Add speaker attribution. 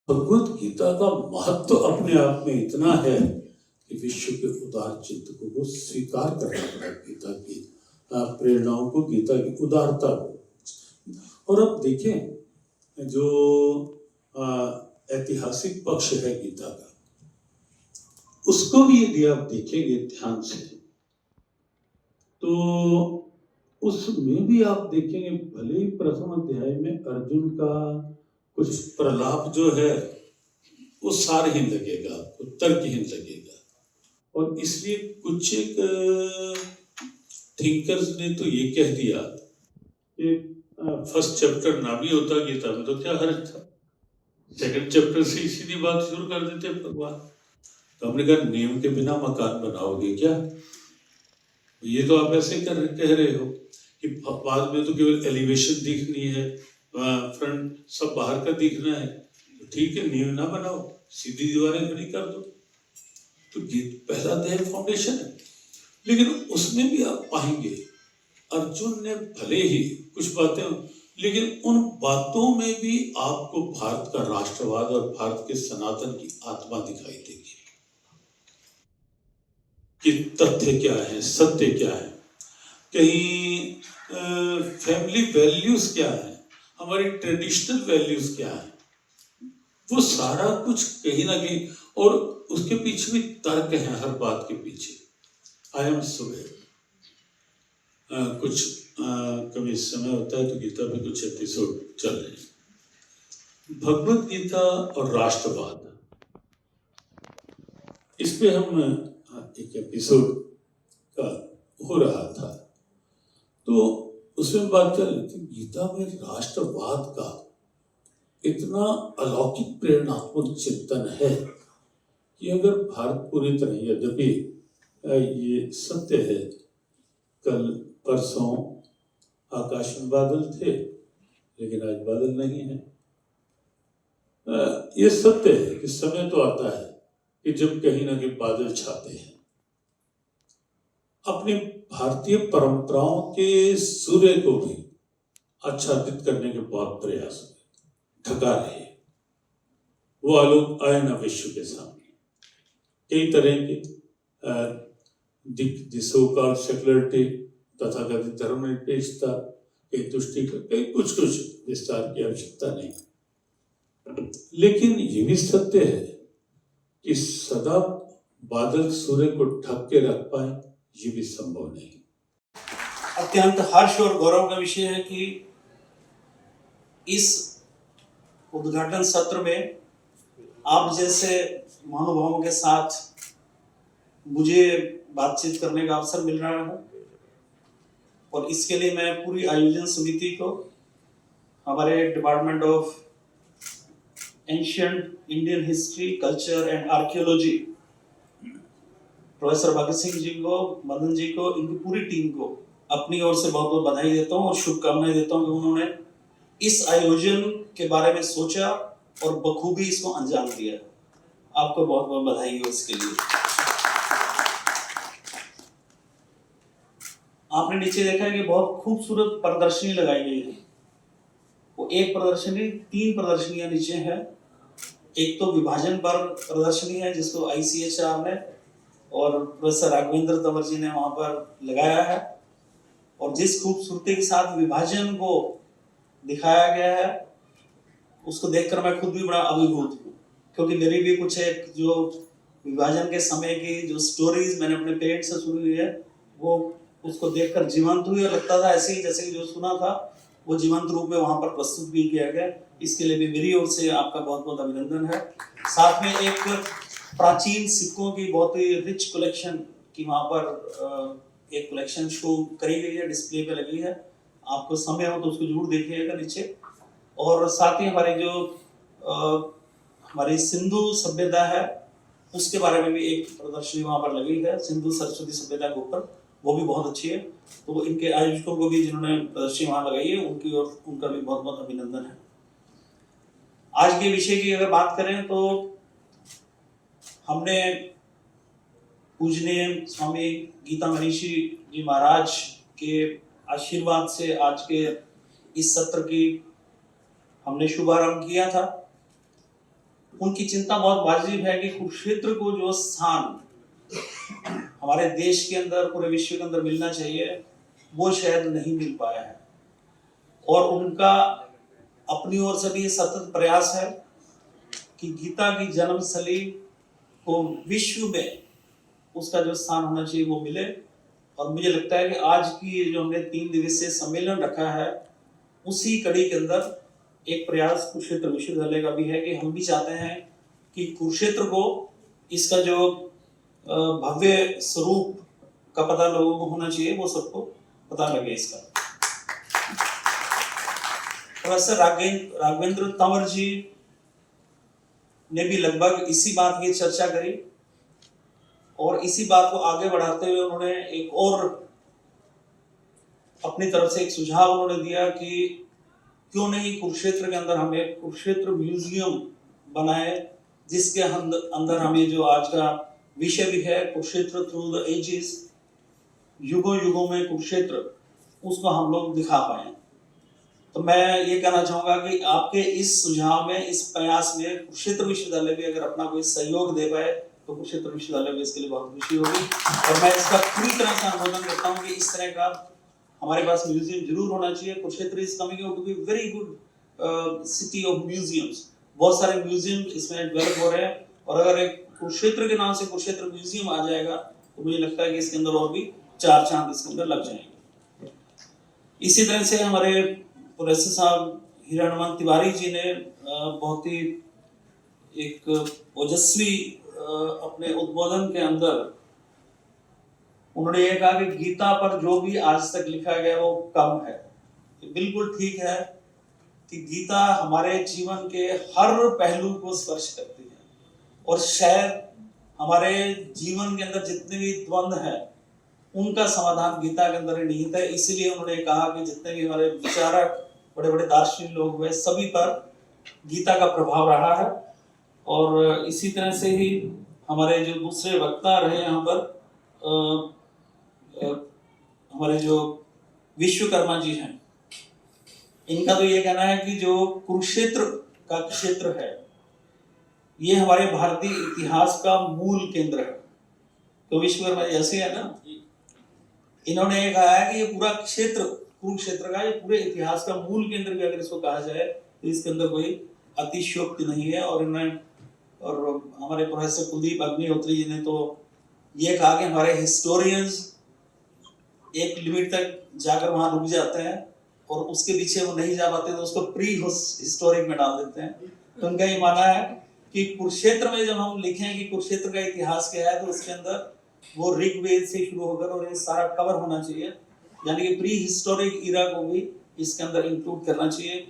Speaker 1: भगवत गीता का महत्व अपने आप में इतना है कि विश्व के उदार चिंतकों को स्वीकार करना पड़ा गीता की प्रेरणाओं को, गीता की उदारता को। और अब देखें जो ऐतिहासिक पक्ष है गीता का, उसको भी यदि आप देखेंगे ध्यान से तो उसमें भी आप देखेंगे, भले ही प्रथम अध्याय में अर्जुन का कुछ प्रलाप जो है वो सारहीन लगेगा, वो तर्कहीन लगेगा। और इसलिए कुछ एक थिंकर्स ने तो ये कह दिया कि फर्स्ट चैप्टर ना भी होता गीता में तो क्या हर्ज था, सेकंड चैप्टर से सीधी बात शुरू कर देते भगवान। तो हमने कहा नियम के बिना मकान बनाओगे क्या? ये तो आप ऐसे कह रहे हो कि बाद में तो केवल एलिवेशन दिखनी है, फ्रंट सब बाहर का दिखना है, तो ठीक है नींव ना बनाओ, सीधी दीवारें खड़ी कर दो। तो ये पहला अध्याय फाउंडेशन है। लेकिन उसमें भी आप पाएंगे अर्जुन ने भले ही कुछ बातें, लेकिन उन बातों में भी आपको भारत का राष्ट्रवाद और भारत के सनातन की आत्मा दिखाई देगी कि तथ्य क्या है, सत्य क्या है, कहीं फैमिली वैल्यूज क्या है, हमारी ट्रेडिशनल वैल्यूज क्या है, वो सारा कुछ कहीं ना कहीं। और उसके पीछे भी तर्क है, हर बात के पीछे। आई एम सुबह कुछ कभी समय होता है तो गीता पे कुछ एपिसोड चल रहे हैं, भगवत गीता और राष्ट्रवाद, इस पे हम एक एपिसोड का हो रहा था तो उसमें बात चल रही थी, गीता में राष्ट्रवाद का इतना अलौकिक प्रेरणात्मक चिंतन है कि अगर भारत पूरी तरह, यद्यपि ये सत्य है, कल परसों आकाश में बादल थे लेकिन आज बादल नहीं है, ये सत्य है कि समय तो आता है कि जब कहीं ना कहीं बादल छाते हैं। अपनी भारतीय परंपराओं के सूर्य को भी आच्छादित करने के बहुत प्रयास हुए, ढका रहे, वो आलोक आए ना विश्व के सामने। कई तरह के दिशोकाल सेक्युलरिटी, तथाकथित धर्मनिरपेक्षता, कई तुष्टि, कई कुछ विस्तार की आवश्यकता नहीं। लेकिन ये भी सत्य है कि सदा बादल सूर्य को ढक के रख पाए, ये भी संभव नहीं।
Speaker 2: अत्यंत हर्ष और गौरव का विषय है कि इस उद्घाटन सत्र में आप जैसे महानुभावों के साथ मुझे बातचीत करने का अवसर मिल रहा है, और इसके लिए मैं पूरी आयोजन समिति को, हमारे department of ancient Indian history, culture and archaeology, professor Bhagat Singh ji को, मदन जी को, इनकी पूरी टीम को अपनी ओर से बहुत बहुत बधाई देता हूँ और शुभकामनाएं देता हूँ कि उन्होंने इस आयोजन के बारे में सोचा और बखूबी इसको अंजाम दिया। आपको बहुत बहुत बधाई हो इसके लिए। आपने नीचे देखा है कि बहुत खूबसूरत प्रदर्शनी लगाई गई है। वो एक प्रदर्शनी, 3 प्रदर्शनियां नीचे है। एक तो विभाजन पर प्रदर्शनी है जिसको ICHR ने और प्रोफेसर राघवेंद्र तंवर जी ने वहां पर लगाया है, और जिस खूबसूरती के साथ विभाजन को दिखाया गया है उसको देखकर मैं खुद भी बड़ा अभिभूत हूँ, क्योंकि मेरी भी कुछ एक जो विभाजन के समय की जो स्टोरीज मैंने अपने पेरेंट्स से सुनी हुई है, वो उसको देखकर जीवंत हुई और लगता था ऐसे ही जैसे कि जो सुना था वो जीवंत रूप में वहां पर प्रस्तुत भी किया गया। इसके लिए भी मेरी ओर से आपका बहुत बहुत अभिनंदन है। साथ में एक प्राचीन सिक्कों की बहुत ही रिच कलेक्शन की वहां पर एक कलेक्शन शो करी गई है, डिस्प्ले पे लगी है। आपको समय हो तो उसको जरूर देखिएगा नीचे। और साथ ही हमारे जो हमारी सिंधु सभ्यता है उसके बारे में भी एक प्रदर्शनी वहां पर लगी है, सिंधु सरस्वती सभ्यता के ऊपर, वो भी बहुत अच्छी है। तो इनके आयोजकों को भी जिन्होंने प्रदर्शनी वहां लगाई है उनकी और उनका भी बहुत बहुत अभिनंदन है। आज के विषय की अगर बात करें तो हमने पूजनीय स्वामी गीता मनीषी जी महाराज के आशीर्वाद से आज के इस सत्र की हमने शुभारंभ किया था। उनकी चिंता बहुत वाजिब है कि कुरुक्षेत्र को जो स्थान हमारे देश के अंदर, पूरे विश्व के अंदर मिलना चाहिए, वो शायद नहीं मिल पाया है। और उनका अपनी ओर से भी ये सतत प्रयास है कि गीता की जन्मस्थली को विश्व में उसका जो स्थान होना चाहिए वो मिले। और मुझे लगता है कि आज की जो हमने 3 दिवसीय सम्मेलन रखा है, उसी कड़ी के अंदर एक प्रयास कुरुक्षेत्र विश्वविद्यालय का भी है कि हम भी चाहते हैं कि कुरुक्षेत्र को इसका जो भव्य स्वरूप का पता लोगों को होना चाहिए, वो सबको पता लगे इसका। प्रोफेसर राघवेंद्र तंवर जी ने भी लगभग इसी बात की चर्चा करी और इसी बात को आगे बढ़ाते हुए उन्होंने एक और अपनी तरफ से एक सुझाव उन्होंने दिया कि क्यों नहीं कुरुक्षेत्र के अंदर हम एक कुरुक्षेत्र म्यूजियम बनाए, जिसके अंदर हमें जो आज का विषय भी है कुरुक्षेत्र थ्रू द एजेस, युगों युगों में कुरुक्षेत्र, उसको हम लोग दिखा पाए। तो मैं ये कहना चाहूंगा कि आपके इस सुझाव में, इस प्रयास में कुरुक्षेत्र विश्वविद्यालय भी अगर अपना कोई सहयोग दे पाए तो कुरुक्षेत्र विश्वविद्यालय में इसके लिए बहुत खुशी होगी। और मैं इसका पूरी तरह से अनुमोदन करता हूँ कि इस तरह का हमारे पास म्यूजियम जरूर होना चाहिए। Kurukshetra is coming out to be very good city of museums. बहुत सारे म्यूजियम इसमें डेवलप हो रहे हैं और अगर एक कुरुक्षेत्र के नाम से कुरुक्षेत्र म्यूजियम आ जाएगा तो मुझे लगता है कि इसके अंदर और भी 4 चांद इसके अंदर लग जाएंगे। इसी तरह से हमारे प्रोफेसर साहब हिरणमन तिवारी जी ने बहुत ही एक ओजस्वी अपने उद्बोधन के अंदर उन्होंने ये कहा कि गीता पर जो भी आज तक लिखा गया वो कम है। तो बिल्कुल ठीक है कि गीता हमारे जीवन के हर पहलू को स्पर्श करती है और शायद हमारे जीवन के अंदर जितने भी द्वंद्व है उनका समाधान गीता के अंदर ही निहित है। इसीलिए उन्होंने कहा कि जितने भी हमारे विचारक, बड़े बड़े दार्शनिक लोग हुए, सभी पर गीता का प्रभाव रहा है। और इसी तरह से ही हमारे जो दूसरे वक्ता रहे यहाँ पर हमारे जो विश्वकर्मा जी हैं, इनका तो ये कहना है कि जो कुरुक्षेत्र का क्षेत्र है ये हमारे भारतीय इतिहास का मूल केंद्र है। तो विश्वकर्मा जी ऐसे है ना, इन्होंने ये कहा है कि ये पूरा क्षेत्र कुरुक्षेत्र का, ये पूरे इतिहास का मूल केंद्र भी अगर इसको कहा जाए तो इसके अंदर कोई अतिशयोक्ति नहीं है। और हमारे प्रोफेसर कुलदीप अग्निहोत्री जी ने तो ये कहा कि हमारे हिस्टोरियंस एक लिमिट तक जाकर वहां रुक जाते हैं और उसके पीछे वो नहीं जा पाते तो उसको प्री हिस्टोरिक में डाल देते हैं। तो उनका ये मानना है कि कुरुक्षेत्र में जब हम लिखें कि कुरुक्षेत्र का इतिहास क्या है तो उसके अंदर वो ऋग्वेद से शुरू होकर और ये सारा कवर होना चाहिए, यानी कि प्री हिस्टोरिक इरा को भी इसके अंदर इंक्लूड करना चाहिए।